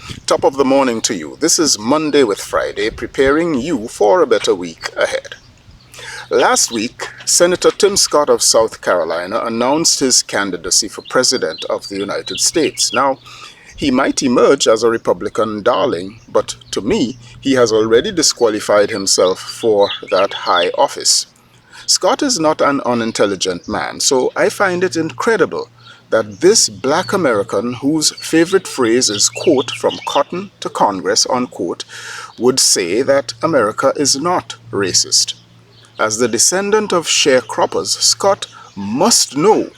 Top of the morning to you. This is Monday with Friday, preparing you for a better week ahead. Last week, Senator Tim Scott of South Carolina announced his candidacy for President of the United States. Now, he might emerge as a Republican darling, but to me, he has already disqualified himself for that high office. Scott is not an unintelligent man, so I find it incredible that this black American, whose favorite phrase is, quote, from cotton to Congress, unquote, would say that America is not racist. As the descendant of sharecroppers, Scott must know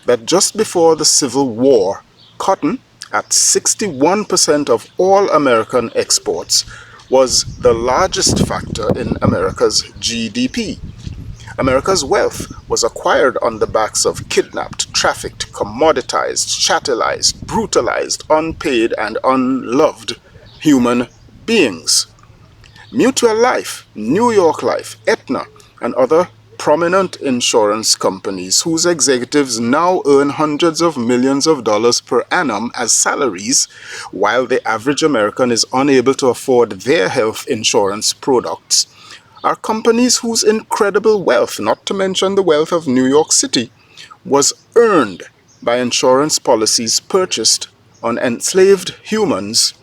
that just before the Civil War, cotton, at 61% of all American exports, was the largest factor in America's GDP. America's wealth was acquired on the backs of kidnapped, trafficked, commoditized, chattelized, brutalized, unpaid, and unloved human beings. Mutual Life, New York Life, Aetna, and other prominent insurance companies whose executives now earn hundreds of millions of dollars per annum as salaries, while the average American is unable to afford their health insurance products, are companies whose incredible wealth, not to mention the wealth of New York City, was earned by insurance policies purchased on enslaved humans,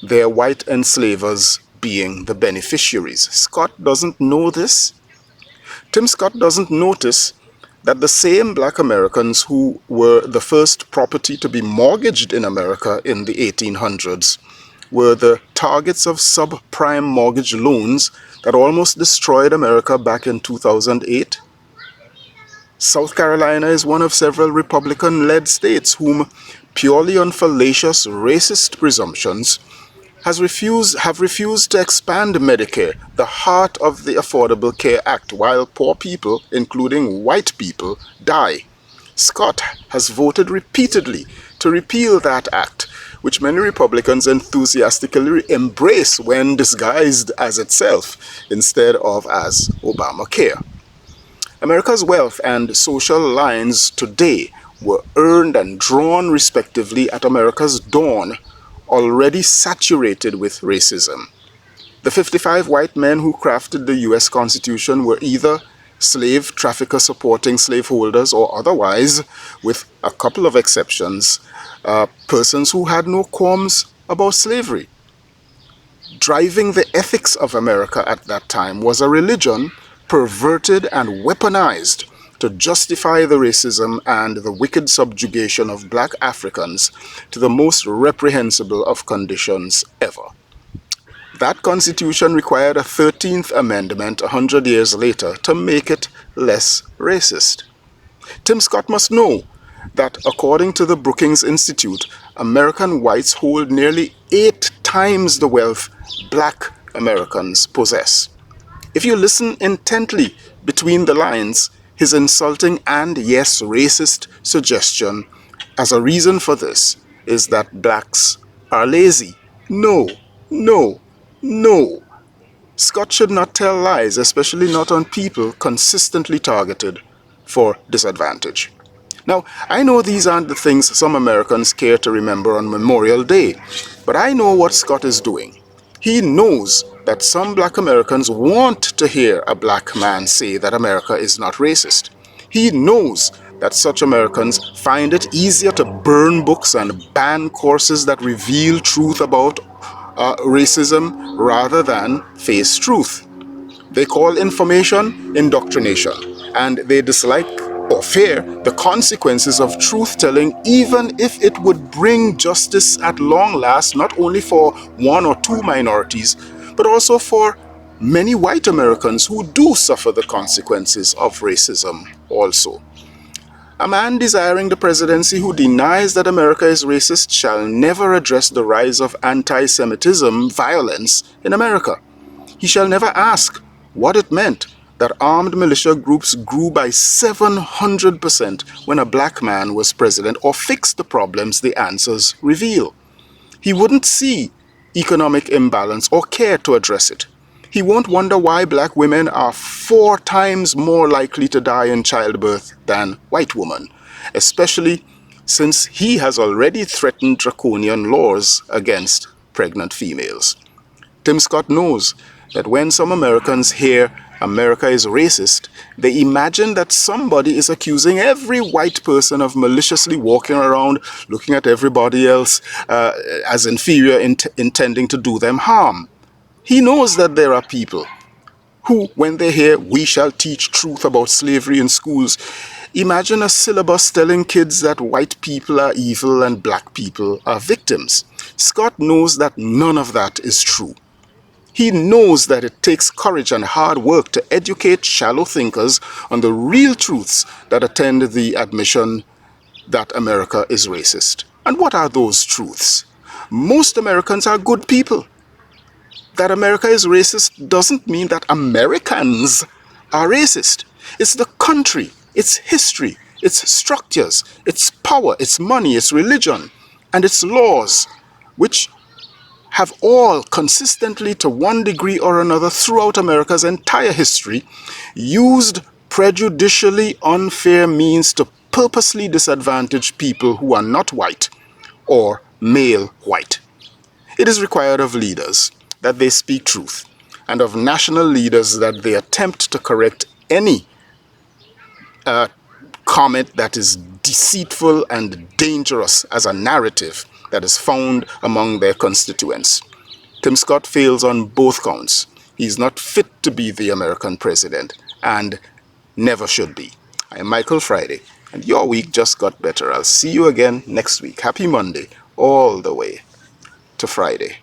their white enslavers being the beneficiaries. Scott doesn't know this. Tim Scott doesn't notice that the same black Americans who were the first property to be mortgaged in America in the 1800s were the targets of subprime mortgage loans that almost destroyed America back in 2008. South Carolina is one of several Republican-led states whom, purely on fallacious racist presumptions, have refused to expand Medicare, the heart of the Affordable Care Act, while poor people, including white people, die. Scott has voted repeatedly to repeal that act, which many Republicans enthusiastically embrace when disguised as itself instead of as Obamacare. America's wealth and social lines today were earned and drawn respectively at America's dawn, already saturated with racism. The 55 white men who crafted the U.S. Constitution were either slave trafficker supporting slaveholders or otherwise, with a couple of exceptions, persons who had no qualms about slavery. Driving the ethics of America at that time was a religion perverted and weaponized to justify the racism and the wicked subjugation of black Africans to the most reprehensible of conditions ever. That Constitution required a 13th Amendment 100 years later to make it less racist. Tim Scott must know that according to the Brookings Institute, American whites hold nearly 8 times the wealth black Americans possess. If you listen intently between the lines, his insulting and, yes, racist suggestion as a reason for this is that blacks are lazy. No, no, no. Scott should not tell lies, especially not on people consistently targeted for disadvantage. Now, I know these aren't the things some Americans care to remember on Memorial Day, but I know what Scott is doing. He knows that some black Americans want to hear a black man say that America is not racist. He knows that such Americans find it easier to burn books and ban courses that reveal truth about racism rather than face truth. They call information indoctrination, and they dislike or fear the consequences of truth-telling, even if it would bring justice at long last, not only for one or two minorities, but also for many white Americans who do suffer the consequences of racism also. A man desiring the presidency who denies that America is racist shall never address the rise of anti-Semitism violence in America. He shall never ask what it meant that armed militia groups grew by 700% when a black man was president, or fix the problems the answers reveal. He wouldn't see economic imbalance or care to address it. He won't wonder why black women are 4 times more likely to die in childbirth than white women, especially since he has already threatened draconian laws against pregnant females. Tim Scott knows that when some Americans hear America is racist, they imagine that somebody is accusing every white person of maliciously walking around looking at everybody else as inferior, intending to do them harm. He knows that there are people who, when they hear "we shall teach truth about slavery in schools," imagine a syllabus telling kids that white people are evil and black people are victims. Scott knows that none of that is true. He knows that it takes courage and hard work to educate shallow thinkers on the real truths that attend the admission that America is racist. And what are those truths? Most Americans are good people. That America is racist doesn't mean that Americans are racist. It's the country, its history, its structures, its power, its money, its religion, and its laws, which have all consistently, to one degree or another throughout America's entire history, used prejudicially unfair means to purposely disadvantage people who are not white or male white. It is required of leaders that they speak truth, and of national leaders that they attempt to correct any comment that is deceitful and dangerous as a narrative that is found among their constituents. Tim Scott fails on both counts. He's not fit to be the American president and never should be. I'm Michael Friday, and your week just got better. I'll see you again next week. Happy Monday, all the way to Friday.